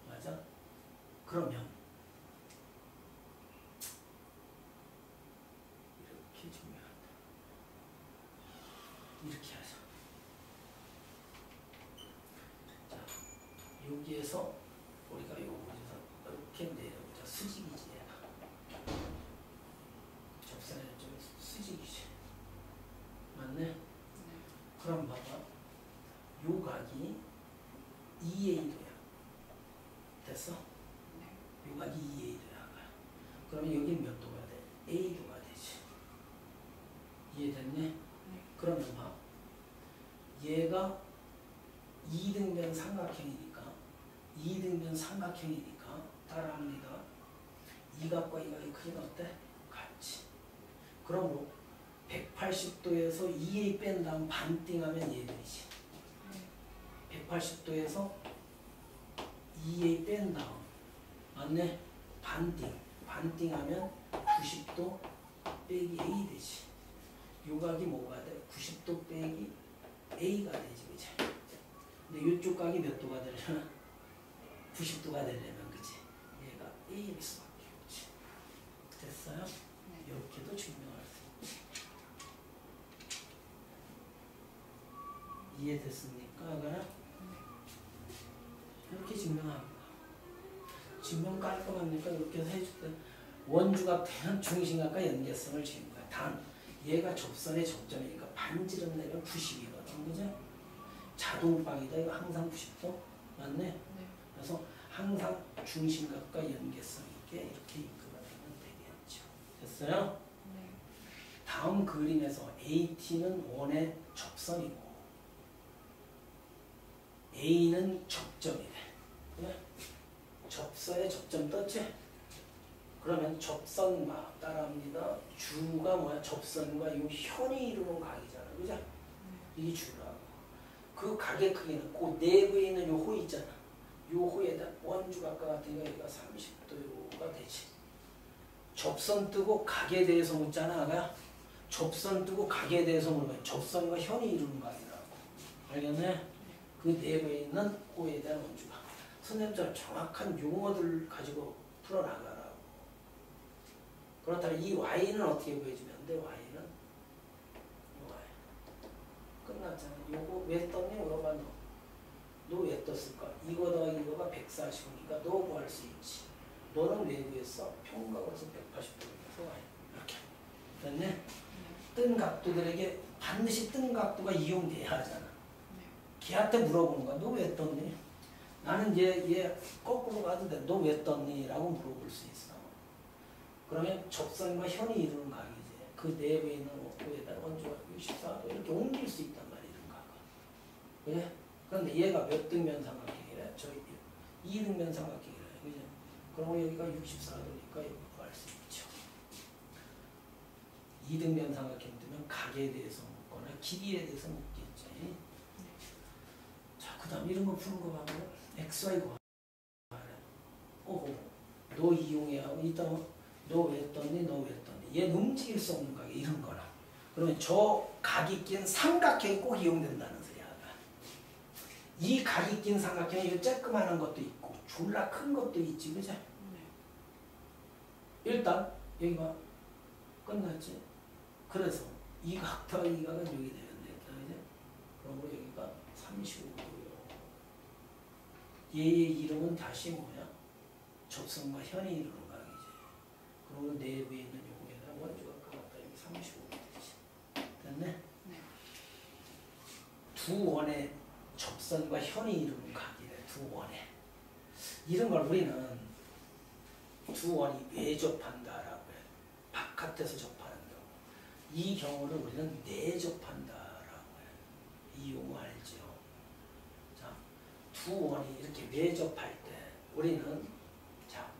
맞아? 그러면 이렇게 중요하다. 이렇게 하자. 여기에서 우리가 요거에서 이렇게 내려보자. 수직이지 얘가. 접선의 좀 수직이지. 맞네? 네. 그럼 봐봐. 요 각이 2A도야. 됐어? 네. 요 각이 2A도야. 그러면 여기 몇 도가 돼? A도가 되지. 이해됐네? 네. 그러면 봐. 얘가 2등변 삼각형이니까 따라합니다. 이 각과 이 각의 크기는 어때? 같지. 그러므로 180도에서 2A 뺀 다음 반띵하면 얘들이지. 네. 180도에서 2A 뺀 다음 맞네? 반띵하면 90도 빼기 A 되지. 요 각이 뭐가 돼? 90도 빼기 A가 되지, 그치? 근데 이쪽 각이 몇 도가 되려나? 90도가 되려면, 그치? 얘가 A일 수밖에 없지. 됐어요? 네. 이렇게도 증명할 수 있지. 이해됐습니까? 그럼? 이렇게 증명합니다. 증명 깔끔합니까? 이렇게 해서 해줄 때 원주각되면 중심각과 연계성을 지은 거야. 단 얘가 접선의 접점이니까 반지름 내면 90이거든, 그죠? 자동방이다. 이거 항상 90도 맞네. 네. 그래서 항상 중심각과 연계성 있게 이렇게 이끌어 가면 되겠죠. 됐어요? 네. 다음 그림에서 AT는 원의 접선이고 A는 접점이래. 그래? 접선의 접점 떴지? 그러면 접선과 따라합니다. 주가 뭐야? 접선과 이 현이 이루는 각이잖아. 그죠? 이게 주라고. 그 각의 크기는 그 내부에 있는 요 호 있잖아. 요 호에다 원주각과 같으니까 얘가 30도가 되지. 접선 뜨고 각에 대해서 묻잖아. 아가? 접선 뜨고 각에 대해서 물으면 접선과 현이 이루는 각이라고. 알겠네? 그 내부에 있는 호에 대한 원주각. 선생님처럼 정확한 용어들 가지고 풀어나가라고. 그렇다면 이 y는 어떻게 보여주면 돼? y는 y. 끝났잖아. 요거 왜 떴니? 물어봐 너. 너 왜 떴을까? 이거 더하기 이거가 140이니까 너 구할 수 있지. 너는 왜 구했어? 평각으로서 180도에서 y. 이렇게. 됐네? 뜬 각도들에게 반드시 뜬 각도가 이용돼야 하잖아. 걔한테 물어보는 거야. 너 왜 떴니? 나는 얘 거꾸로 가도 돼. 너 왜 떴니? 라고 물어볼 수 있어. 그러면 접선과 현이 이루는 각이지. 그 내부에 있는 호에다 원주가 64도 이렇게 옮길 수 있단 말이야. 이런 각은. 그래? 그런데 얘가 몇 등면 삼각형이래? 저기 2등면 삼각형이래. 그죠? 그러면 여기가 64도니까 여기 구할 수 있죠. 2등면 삼각형 뜨면 각에 대해서 묻거나 길이에 대해서 묻겠지. 자, 그 다음 이런 거 푸는 거 봐봐요. XY 거. 너 이용해야 하고 이따 너 왜 떴니? 너 왜 떴니? 얘는 움직일 수 없는 각이 이런 거라. 그러면 저 각이 낀 삼각형이 꼭 이용된다는 소리야. 이 각이 낀 삼각형이 이 쬐끄만한 것도 있고 졸라 큰 것도 있지, 그죠? 일단 여기 봐. 끝났지? 그래서 이 각과 이 각은 여기 되면 되겠다, 그죠? 그러므로 여기가 35도요. 얘의 이름은 다시 뭐야? 접선과 현이 이루는 각이지. 그리고 내부에 있는 요거에다 원주각과 같다. 여기 35도 되지. 됐네? 네. 두 원의 접선과 현이 이루는 각이래. 두 원에. 이런 걸 우리는 두 원이 외접한다라고 해. 바깥에서 접하는 경우. 이 경우를 우리는 내접한다라고 해. 이 용어 알죠? 자, 두 원이 이렇게 외접할 때 우리는 자,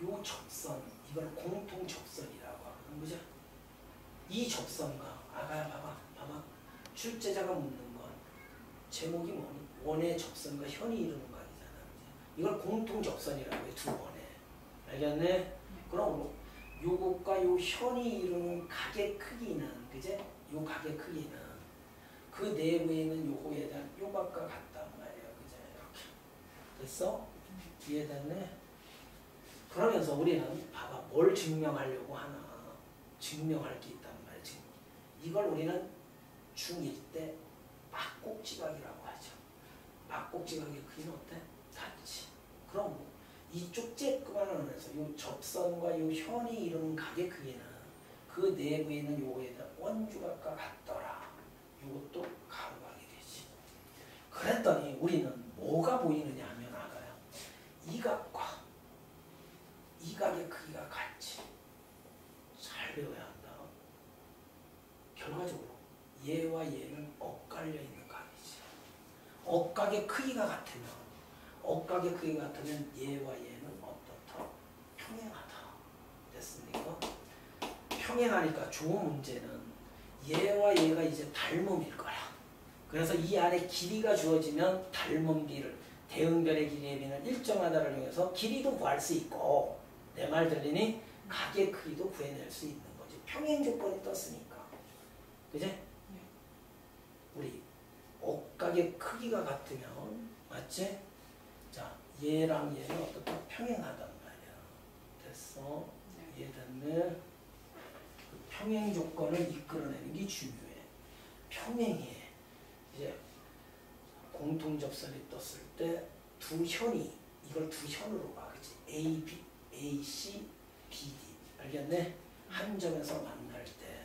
요 접선 이걸 공통 접선이라고 하거든, 그죠? 이 접선과 아가야 봐봐. 출제자가 묻는 건 제목이 뭐니? 원의 접선과 현이 이루는 각이잖아. 이걸 공통 접선이라고 해, 두 원에. 알겠네? 네. 그럼 요것과 요 현이 이루는 각의 크기는, 그제? 요 각의 크기는 그 내부에 있는 요 호에 대한 요 각과 같단 말이야, 그제? 이렇게. 됐어? 이해됐네? 그러면서 우리는 봐봐, 뭘 증명하려고 하나? 증명할 게 있단 말이야. 이걸 우리는 중1 때 막꼭지각이라고 하죠. 앞꼭지각의 크기는 어때? 같지. 그럼 이쪽 쬐끄만한 원에서 이 접선과 이 현이 이루는 각의 크기는 그 내부에 있는 요거에 대한 원주각과 같더라. 이것도 가로각이 되지. 그랬더니 우리는 뭐가 보이느냐 하면 아까요. 이 각과 이 각의 크기가 같지. 잘 배워야 한다. 결과적으로 얘와 얘는 엇갈려 있는 각이지. 억각의 크기가 같으면 얘와 얘는 어떻다? 평행하다. 됐습니까? 평행하니까 좋은 문제는 얘와 얘가 이제 닮음일 거야. 그래서 이 안에 길이가 주어지면 닮은 비를 대응변의 길이의 비는 일정하다를 이용해서 길이도 구할 수 있고 내 말 들리니? 각의 크기도 구해낼 수 있는 거지. 평행 조건이 떴으니까. 그지? 네. 우리 억각의 크기가 같으면 맞지? 자, 얘랑 얘는 어떻게 평행하단 말이야. 됐어? 네. 이해됐네? 그 평행 조건을 이끌어내는 게 중요해. 평행해. 이제 공통 접선이 떴을 때 두 현이 이걸 두 현으로 봐. 그치? A, B, A, C, B, D. 알겠네? 한 점에서 만날 때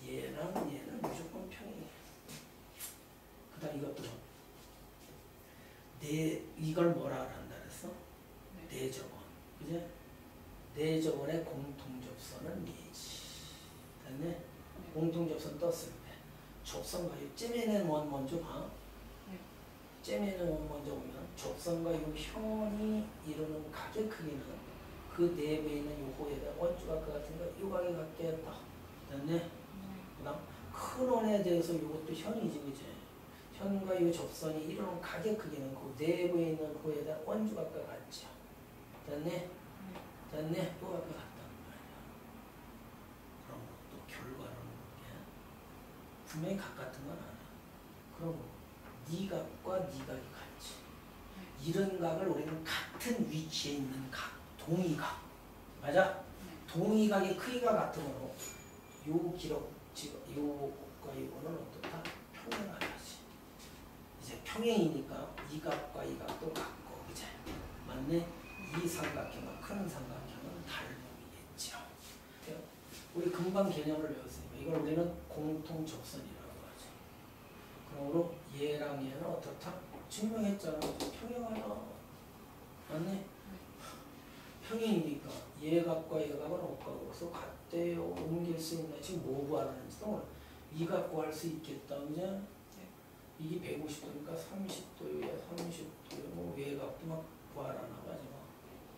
얘랑 얘는 무조건 평행해. 그 다음 이것도 이걸 뭐라 한다 그랬어? 네. 내접원. 그지? 내접원의 공통접선은 얘지. 됐네? 네. 공통접선 떴을 때 접선과 이 잼에는 원 먼저 봐. 네. 잼에는 원 먼저 보면 접선과 이 현이 이루는 각의 크기는 그 내부에 있는 요 호에다 원주각과 같은 거 요 각이 같게 했다. 됐네? 네. 그 다음 큰 원에 대해서 이것도 현이지. 그지? 현과 이 접선이 이루는 각의 크기는 그 내부에 있는 호에다 원주각과 같죠. 됐네? 됐네? 또 각과 같단 말이야. 그럼 또 결과로는 게 분명히 각 같은 건 아니야. 그럼 네 각과 네 각이 같지. 이런 각을 우리는 같은 위치에 있는 각, 동의각. 맞아? 동의각의 크기가 같으므로 요 기록, 즉 요것과 이거는 어떻다? 평행하다지. 이제 평행이니까 이 각과 이 각도 같고, 그제? 맞네? 이 삼각형과 큰 삼각형은 닮음이겠죠. 우리 금방 개념을 배웠으니까 이걸 우리는 공통 접선이라고 하죠. 그러므로 얘랑 얘는 어떻다? 증명했잖아. 평행하다. 맞네? 평행이니까 얘각과 얘각은 억각으로서 같대요. 옮길 수 있나? 지금 뭐 구하는지도 몰라. 이 각 구할 수 있겠다. 그죠? 이게 150도니까 30도에